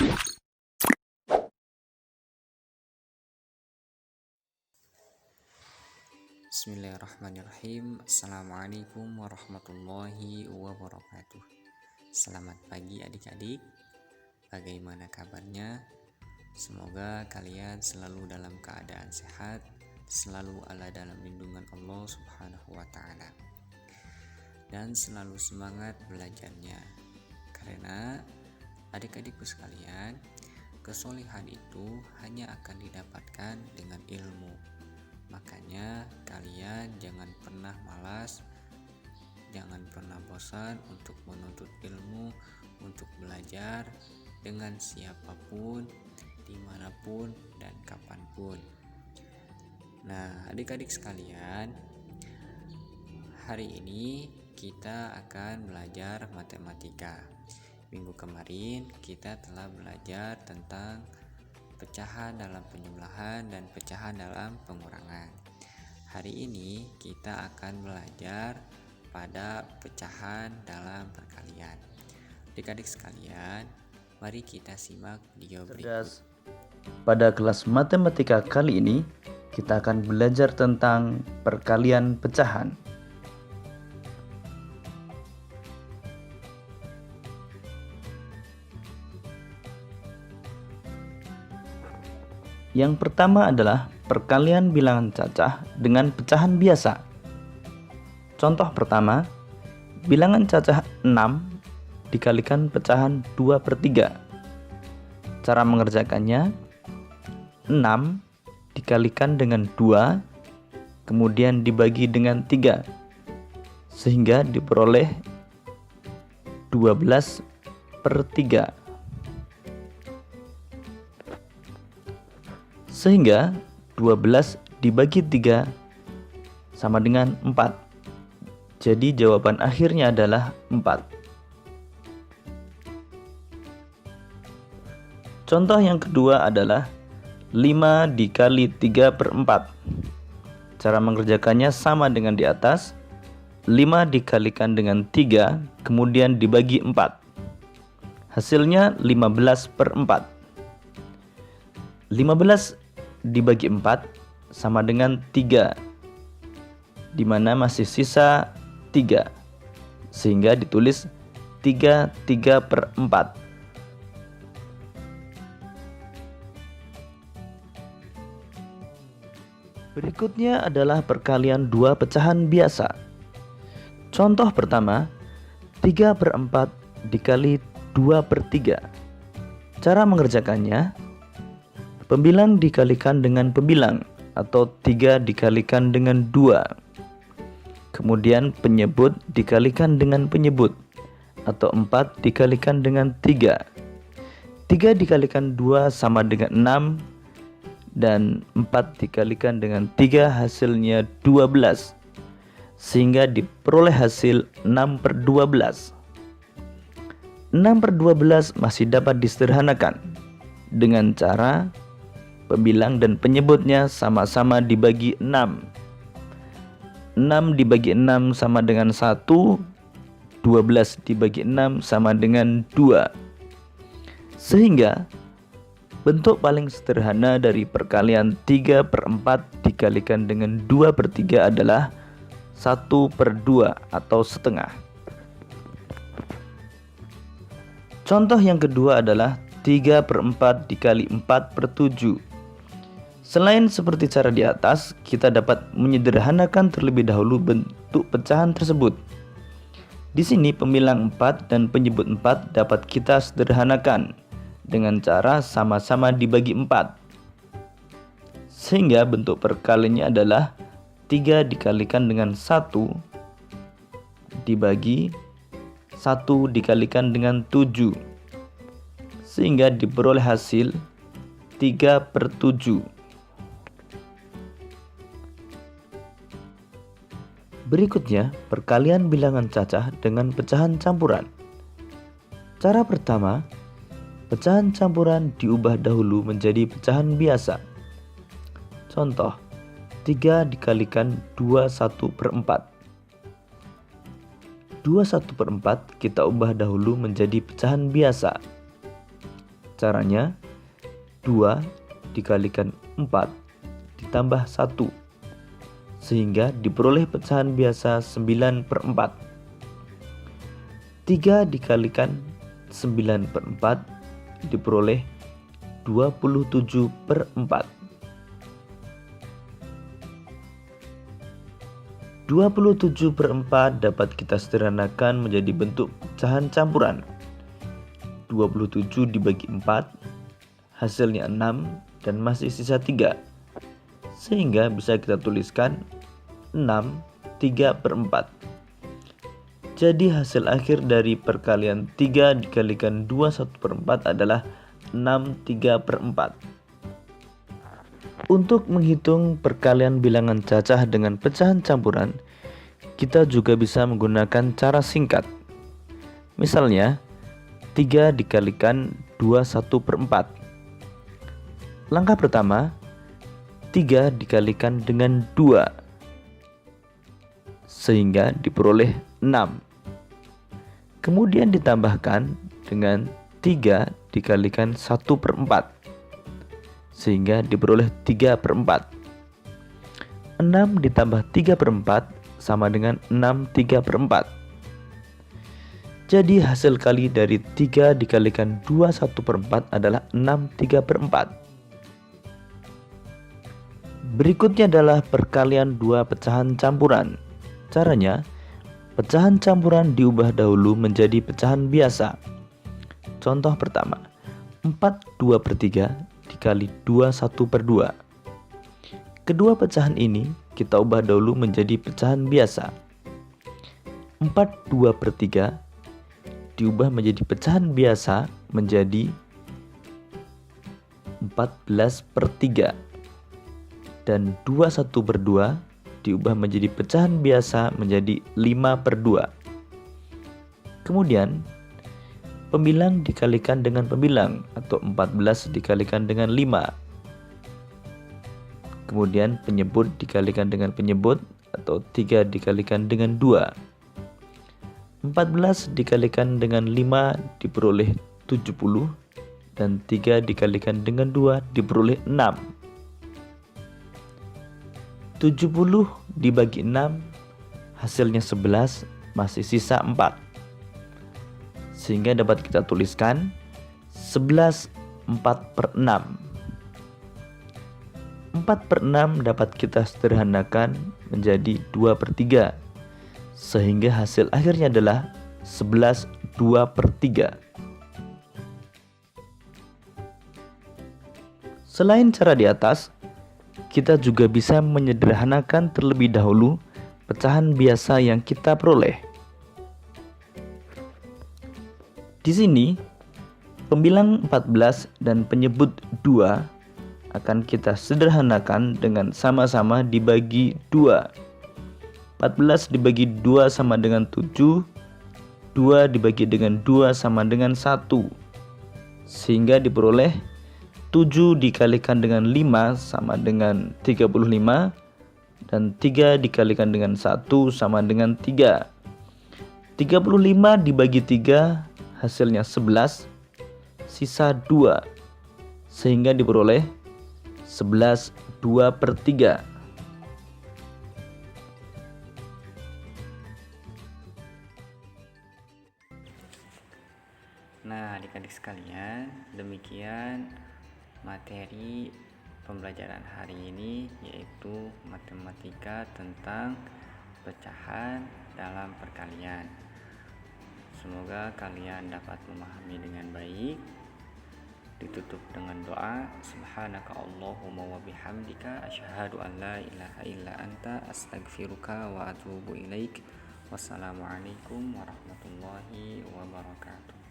Bismillahirrahmanirrahim. Assalamualaikum warahmatullahi wabarakatuh. Selamat pagi adik-adik. Bagaimana kabarnya? Semoga kalian selalu dalam keadaan sehat, selalu ala dalam lindungan Allah Subhanahu wa taala. Dan selalu semangat belajarnya. Karena adik-adikku sekalian, kesolehan itu hanya akan didapatkan dengan ilmu. Makanya kalian jangan pernah malas, jangan pernah bosan untuk menuntut ilmu, untuk belajar dengan siapapun, dimanapun, dan kapanpun. Nah, adik-adik sekalian, hari ini kita akan belajar matematika. Minggu kemarin kita telah belajar tentang pecahan dalam penjumlahan dan pecahan dalam pengurangan. Hari ini kita akan belajar pada pecahan dalam perkalian. Adik-adik sekalian, mari kita simak video berikut. Pada kelas matematika kali ini, kita akan belajar tentang perkalian pecahan. Yang pertama adalah perkalian bilangan cacah dengan pecahan biasa. Contoh pertama, bilangan cacah 6 dikalikan pecahan 2/3. Cara mengerjakannya, 6 dikalikan dengan 2, kemudian dibagi dengan 3, sehingga diperoleh 12/3. Sehingga 12 dibagi 3 sama dengan 4. Jadi jawaban akhirnya adalah 4. Contoh yang kedua adalah 5 dikali 3/4. Cara mengerjakannya sama dengan di atas. 5 dikalikan dengan 3, kemudian dibagi 4. Hasilnya 15/4. 15 dibagi 4 sama dengan 3, di mana masih sisa 3, sehingga ditulis 3/4. Berikutnya adalah perkalian dua pecahan biasa. Contoh pertama, 3/4 dikali 2/3. Cara mengerjakannya, pembilang dikalikan dengan pembilang atau 3 dikalikan dengan 2. Kemudian penyebut dikalikan dengan penyebut atau 4 dikalikan dengan 3. 3 dikalikan 2 sama dengan 6 dan 4 dikalikan dengan 3 hasilnya 12. Sehingga diperoleh hasil 6/12. 6/12 masih dapat disederhanakan dengan cara pembilang dan penyebutnya sama-sama dibagi 6. 6 dibagi 6 sama dengan 1, 12 dibagi 6 sama dengan 2. Sehingga bentuk paling sederhana dari perkalian 3/4 dikalikan dengan 2/3 adalah 1/2 atau setengah. Contoh yang kedua adalah 3/4 dikali 4/7. Selain seperti cara di atas, kita dapat menyederhanakan terlebih dahulu bentuk pecahan tersebut. Di sini pembilang 4 dan penyebut 4 dapat kita sederhanakan dengan cara sama-sama dibagi 4. Sehingga bentuk perkaliannya adalah 3 dikalikan dengan 1 dibagi 1 dikalikan dengan 7. Sehingga diperoleh hasil 3/7. Berikutnya, perkalian bilangan cacah dengan pecahan campuran. Cara pertama, pecahan campuran diubah dahulu menjadi pecahan biasa. Contoh, 3 dikalikan 21/4. 21/4 kita ubah dahulu menjadi pecahan biasa. Caranya 2 dikalikan 4 ditambah 1 sehingga diperoleh pecahan biasa 9/4. 3 dikalikan 9/4 diperoleh 27/4. 27/4 dapat kita sederhanakan menjadi bentuk pecahan campuran. 27 dibagi 4 hasilnya 6 dan masih sisa 3, sehingga bisa kita tuliskan 6 3/4. Jadi hasil akhir dari perkalian 3 dikalikan 2 1/4 adalah 6 3/4. Untuk menghitung perkalian bilangan cacah dengan pecahan campuran, kita juga bisa menggunakan cara singkat. Misalnya 3 dikalikan 2 1/4. Langkah pertama, 3 dikalikan dengan 2 sehingga diperoleh 6. Kemudian ditambahkan dengan 3 dikalikan 1/4 sehingga diperoleh 3/4. 6 ditambah 3/4 sama dengan 6 3/4. Jadi hasil kali dari 3 dikalikan 2 1/4 adalah 6 3/4. Berikutnya adalah perkalian dua pecahan campuran. Caranya, pecahan campuran diubah dahulu menjadi pecahan biasa. Contoh pertama, 4/2/3 dikali 2 1/2. Kedua pecahan ini kita ubah dahulu menjadi pecahan biasa. 4/2/3 diubah menjadi pecahan biasa menjadi 14/3. Dan 2 1/2 diubah menjadi pecahan biasa menjadi 5/2. Kemudian pembilang dikalikan dengan pembilang atau 14 dikalikan dengan 5. Kemudian penyebut dikalikan dengan penyebut atau 3 dikalikan dengan 2. 14 dikalikan dengan 5 diperoleh 70 dan 3 dikalikan dengan 2 diperoleh 6. 70 dibagi 6 hasilnya 11, masih sisa 4. Sehingga dapat kita tuliskan 11 4/6. 4/6 dapat kita sederhanakan menjadi 2/3, sehingga hasil akhirnya adalah 11 2/3. Selain cara di atas, kita juga bisa menyederhanakan terlebih dahulu pecahan biasa yang kita peroleh. Di sini, pembilang 14 dan penyebut 2 akan kita sederhanakan dengan sama-sama dibagi 2. 14 dibagi 2 sama dengan 7, 2 dibagi dengan 2 sama dengan 1, sehingga diperoleh 7 dikalikan dengan 5 sama dengan 35, dan 3 dikalikan dengan 1 sama dengan 3. 35 dibagi 3 hasilnya 11, sisa 2, sehingga diperoleh 11 2/3. Nah, adik-adik sekalian, demikian materi pembelajaran hari ini, yaitu matematika tentang pecahan dalam perkalian. Semoga kalian dapat memahami dengan baik. Ditutup dengan doa, subhanaka Allahumma wa bihamdika asyhadu an la ilaha illa anta astaghfiruka wa atubu ilaik. Wassalamualaikum warahmatullahi wabarakatuh.